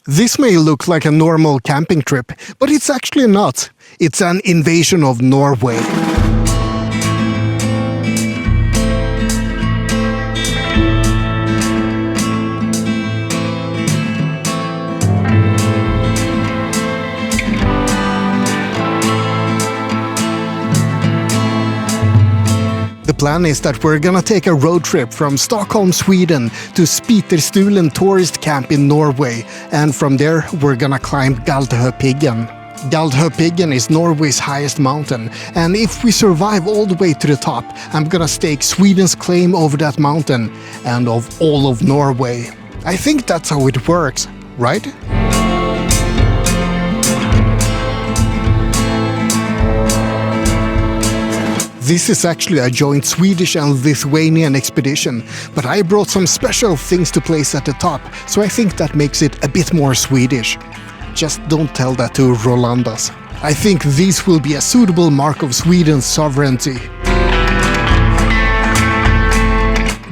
This may look like a normal camping trip, but it's actually not. It's an invasion of Norway. The plan is that we're gonna take a road trip from Stockholm, Sweden to Spiterstulen tourist camp in Norway, and from there we're gonna climb Galdhøpiggen. Galdhøpiggen is Norway's highest mountain, and if we survive all the way to the top, I'm gonna stake Sweden's claim over that mountain and of all of Norway. I think that's how it works, right? This is actually a joint Swedish and Lithuanian expedition, but I brought some special things to place at the top, so I think that makes it a bit more Swedish. Just don't tell that to Rolandas. I think these will be a suitable mark of Sweden's sovereignty.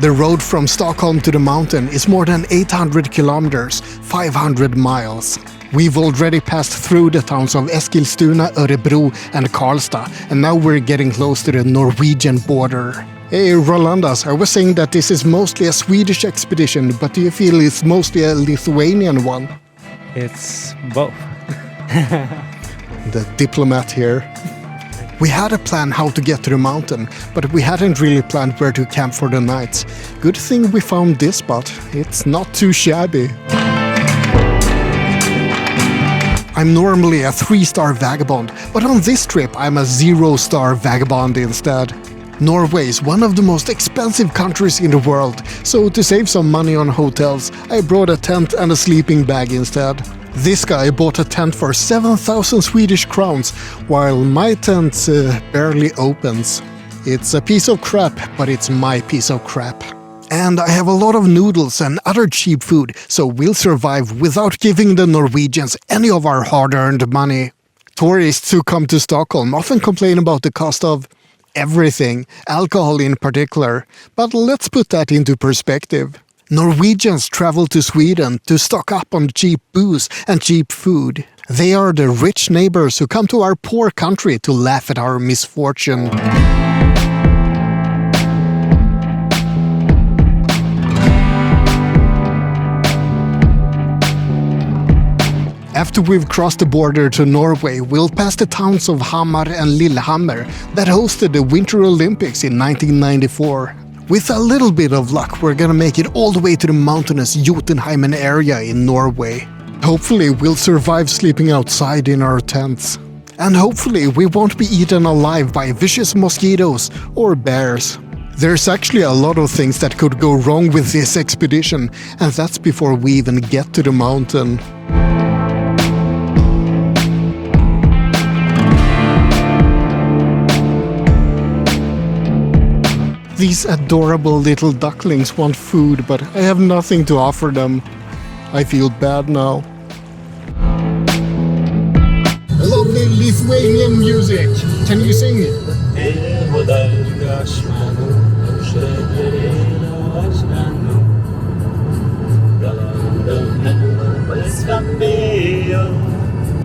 The road from Stockholm to the mountain is more than 800 kilometers, 500 miles. We've already passed through the towns of Eskilstuna, Örebro and Karlstad, and now we're getting close to the Norwegian border. Hey Rolandas, I was saying that this is mostly a Swedish expedition, but do you feel it's mostly a Lithuanian one? It's both. The diplomat here. We had a plan how to get to the mountain, but we hadn't really planned where to camp for the night. Good thing we found this spot. It's not too shabby. I'm normally a 3-star vagabond, but on this trip I'm a 0-star vagabond instead. Norway is one of the most expensive countries in the world, so to save some money on hotels, I brought a tent and a sleeping bag instead. This guy bought a tent for 7,000 Swedish crowns, while my tent barely opens. It's a piece of crap, but it's my piece of crap. And I have a lot of noodles and other cheap food, so we'll survive without giving the Norwegians any of our hard-earned money. Tourists who come to Stockholm often complain about the cost of everything, alcohol in particular, but let's put that into perspective. Norwegians travel to Sweden to stock up on cheap booze and cheap food. They are the rich neighbors who come to our poor country to laugh at our misfortune. After we've crossed the border to Norway, we'll pass the towns of Hamar and Lillehammer that hosted the Winter Olympics in 1994. With a little bit of luck, we're gonna make it all the way to the mountainous Jotunheimen area in Norway. Hopefully we'll survive sleeping outside in our tents. And hopefully we won't be eaten alive by vicious mosquitoes or bears. There's actually a lot of things that could go wrong with this expedition, and that's before we even get to the mountain. These adorable little ducklings want food, but I have nothing to offer them. I feel bad now. Lovely Lithuanian music. Can you sing it?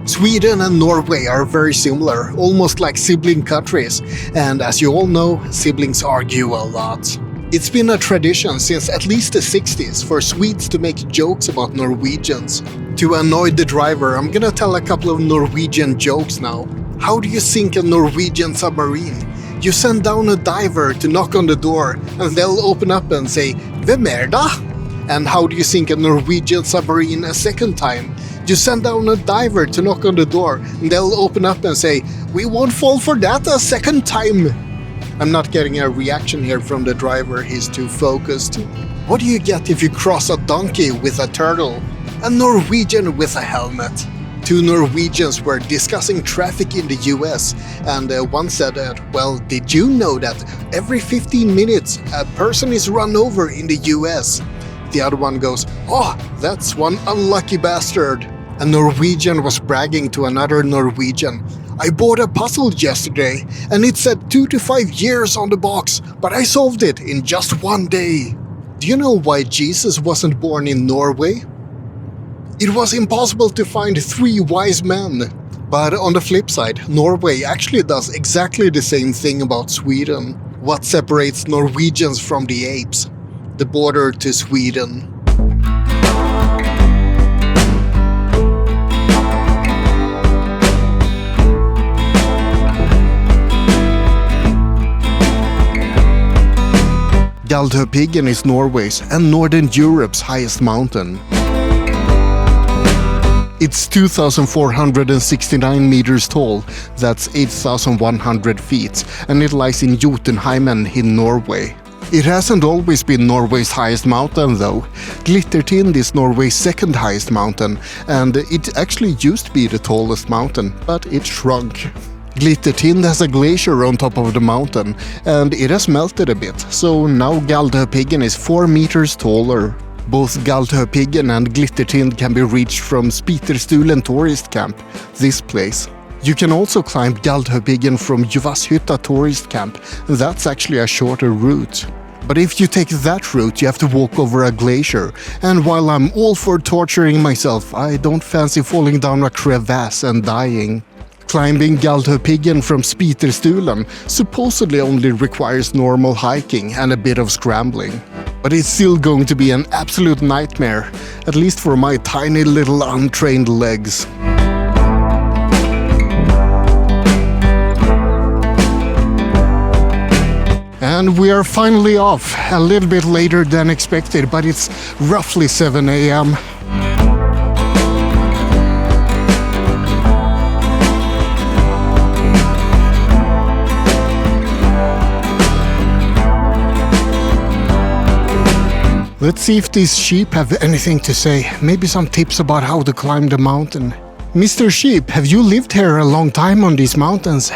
Sweden and Norway are very similar, almost like sibling countries, and as you all know, siblings argue a lot. It's been a tradition since at least the 60s for Swedes to make jokes about Norwegians. To annoy the driver, I'm gonna tell a couple of Norwegian jokes now. How do you sink a Norwegian submarine? You send down a diver to knock on the door, and they'll open up and say, "Hvem är det?" And how do you sink a Norwegian submarine a second time? You send down a diver to knock on the door, and they'll open up and say, "We won't fall for that a second time." I'm not getting a reaction here from the driver, he's too focused. What do you get if you cross a donkey with a turtle? A Norwegian with a helmet. Two Norwegians were discussing traffic in the US, and one said, well, did you know that every 15 minutes a person is run over in the US? The other one goes, "Oh, that's one unlucky bastard." A Norwegian was bragging to another Norwegian, "I bought a puzzle yesterday, and it said 2 to 5 years on the box, but I solved it in just 1 day." Do you know why Jesus wasn't born in Norway? It was impossible to find 3 wise men. But on the flip side, Norway actually does exactly the same thing about Sweden. What separates Norwegians from the apes? The border to Sweden. Galdhøpiggen is Norway's and Northern Europe's highest mountain. It's 2,469 meters tall, that's 8,100 feet, and it lies in Jotunheimen in Norway. It hasn't always been Norway's highest mountain though. Glittertind is Norway's second highest mountain, and it actually used to be the tallest mountain, but it shrunk. Glittertind has a glacier on top of the mountain, and it has melted a bit, so now Galdhøpiggen is 4 meters taller. Both Galdhøpiggen and Glittertind can be reached from Spiterstulen tourist camp, this place. You can also climb Galdhøpiggen from Juvashytta tourist camp, that's actually a shorter route. But if you take that route, you have to walk over a glacier, and while I'm all for torturing myself, I don't fancy falling down a crevasse and dying. Climbing Galdhøpiggen from Spiterstulen supposedly only requires normal hiking and a bit of scrambling. But it's still going to be an absolute nightmare, at least for my tiny little untrained legs. And we are finally off, a little bit later than expected, but it's roughly 7 a.m. Let's see if these sheep have anything to say, maybe some tips about how to climb the mountain. Mr. Sheep, have you lived here a long time on these mountains?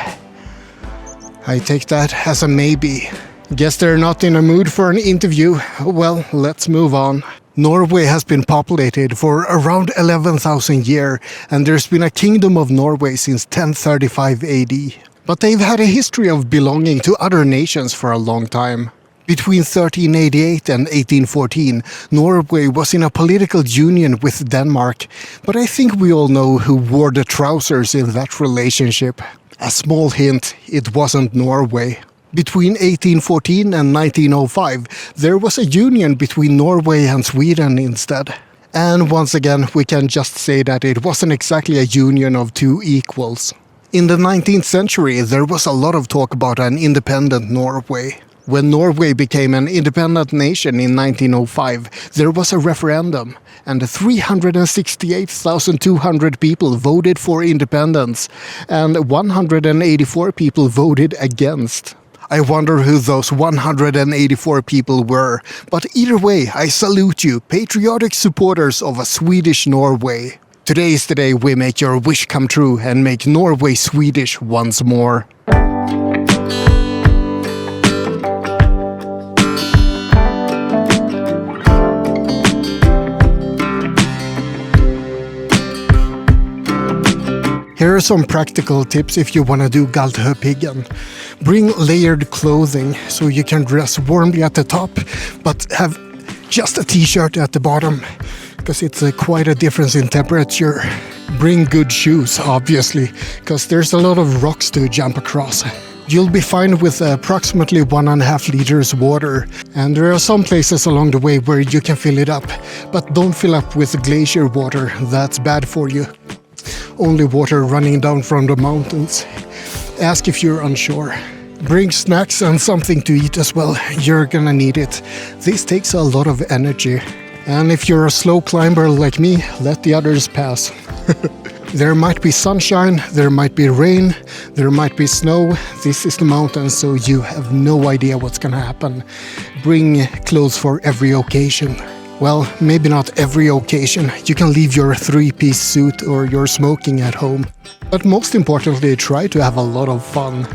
I take that as a maybe. Guess they're not in a mood for an interview. Well, let's move on. Norway has been populated for around 11,000 years, and there's been a kingdom of Norway since 1035 AD. But they've had a history of belonging to other nations for a long time. Between 1388 and 1814, Norway was in a political union with Denmark, but I think we all know who wore the trousers in that relationship. A small hint, it wasn't Norway. Between 1814 and 1905, there was a union between Norway and Sweden instead. And once again, we can just say that it wasn't exactly a union of two equals. In the 19th century, there was a lot of talk about an independent Norway. When Norway became an independent nation in 1905, there was a referendum, and 368,200 people voted for independence, and 184 people voted against. I wonder who those 184 people were, but either way, I salute you, patriotic supporters of a Swedish Norway. Today is the day we make your wish come true and make Norway Swedish once more. Here are some practical tips if you want to do Galdhøpiggen. Bring layered clothing so you can dress warmly at the top, but have just a t-shirt at the bottom, because it's quite a difference in temperature. Bring good shoes, obviously, because there's a lot of rocks to jump across. You'll be fine with approximately 1.5 liters water, and there are some places along the way where you can fill it up, but don't fill up with glacier water, that's bad for you. Only water running down from the mountains. Ask if you're unsure. Bring snacks and something to eat as well, you're gonna need it. This takes a lot of energy. And if you're a slow climber like me, let the others pass. There might be sunshine, there might be rain, there might be snow. This is the mountains, so you have no idea what's gonna happen. Bring clothes for every occasion. Well, maybe not every occasion. You can leave your 3-piece suit or your smoking at home. But most importantly, try to have a lot of fun.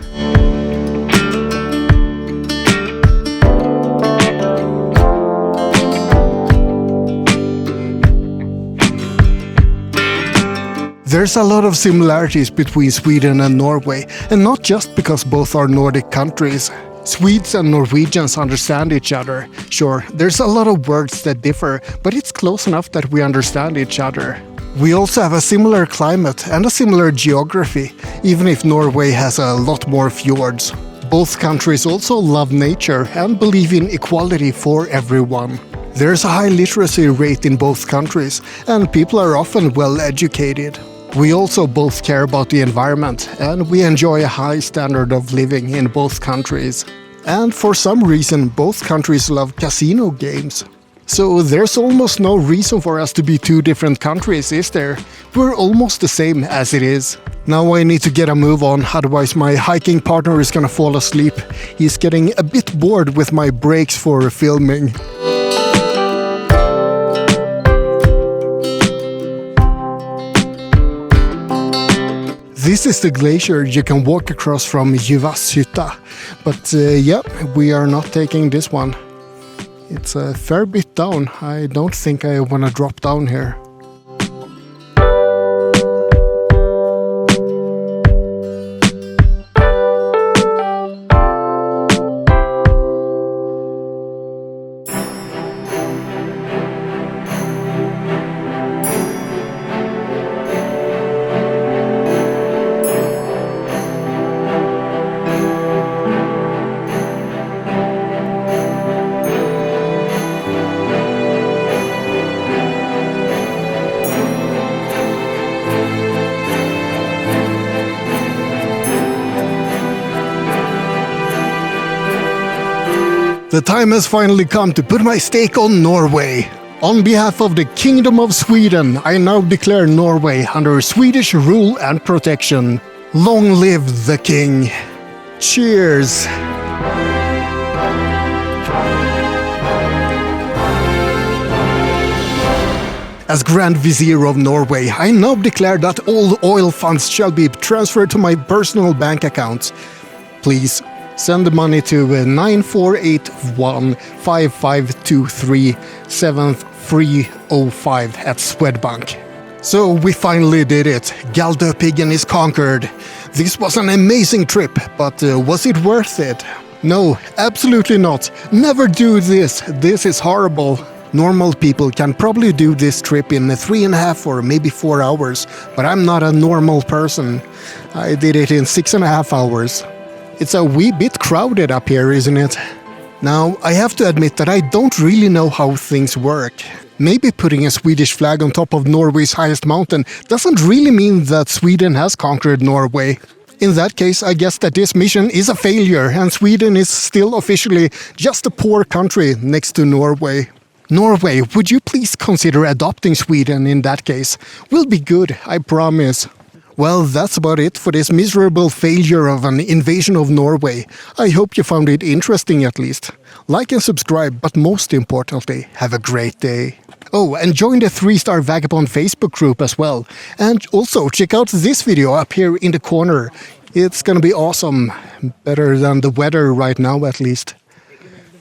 There's a lot of similarities between Sweden and Norway, and not just because both are Nordic countries. Swedes and Norwegians understand each other. Sure, there's a lot of words that differ, but it's close enough that we understand each other. We also have a similar climate and a similar geography, even if Norway has a lot more fjords. Both countries also love nature and believe in equality for everyone. There's a high literacy rate in both countries, and people are often well educated. We also both care about the environment, and we enjoy a high standard of living in both countries. And for some reason, both countries love casino games. So there's almost no reason for us to be two different countries, is there? We're almost the same as it is. Now I need to get a move on, otherwise my hiking partner is gonna fall asleep. He's getting a bit bored with my breaks for filming. This is the glacier you can walk across from Jyväshytta, but yeah, we are not taking this one. It's a fair bit down. I don't think I want to drop down here. The time has finally come to put my stake on Norway. On behalf of the Kingdom of Sweden, I now declare Norway under Swedish rule and protection. Long live the King. Cheers. As Grand Vizier of Norway, I now declare that all oil funds shall be transferred to my personal bank accounts. Please send the money to 948155237305 at Swedbank. So we finally did it. Galdhøpiggen is conquered. This was an amazing trip, but was it worth it? No, absolutely not. Never do this. This is horrible. Normal people can probably do this trip in 3.5 or maybe 4 hours, but I'm not a normal person. I did it in 6.5 hours. It's a wee bit crowded up here, isn't it? Now, I have to admit that I don't really know how things work. Maybe putting a Swedish flag on top of Norway's highest mountain doesn't really mean that Sweden has conquered Norway. In that case, I guess that this mission is a failure and Sweden is still officially just a poor country next to Norway. Norway, would you please consider adopting Sweden in that case? We'll be good, I promise. Well, that's about it for this miserable failure of an invasion of Norway. I hope you found it interesting at least. Like and subscribe, but most importantly, have a great day. Oh, and join the 3-star Vagabond Facebook group as well. And also check out this video up here in the corner. It's gonna be awesome. Better than the weather right now at least.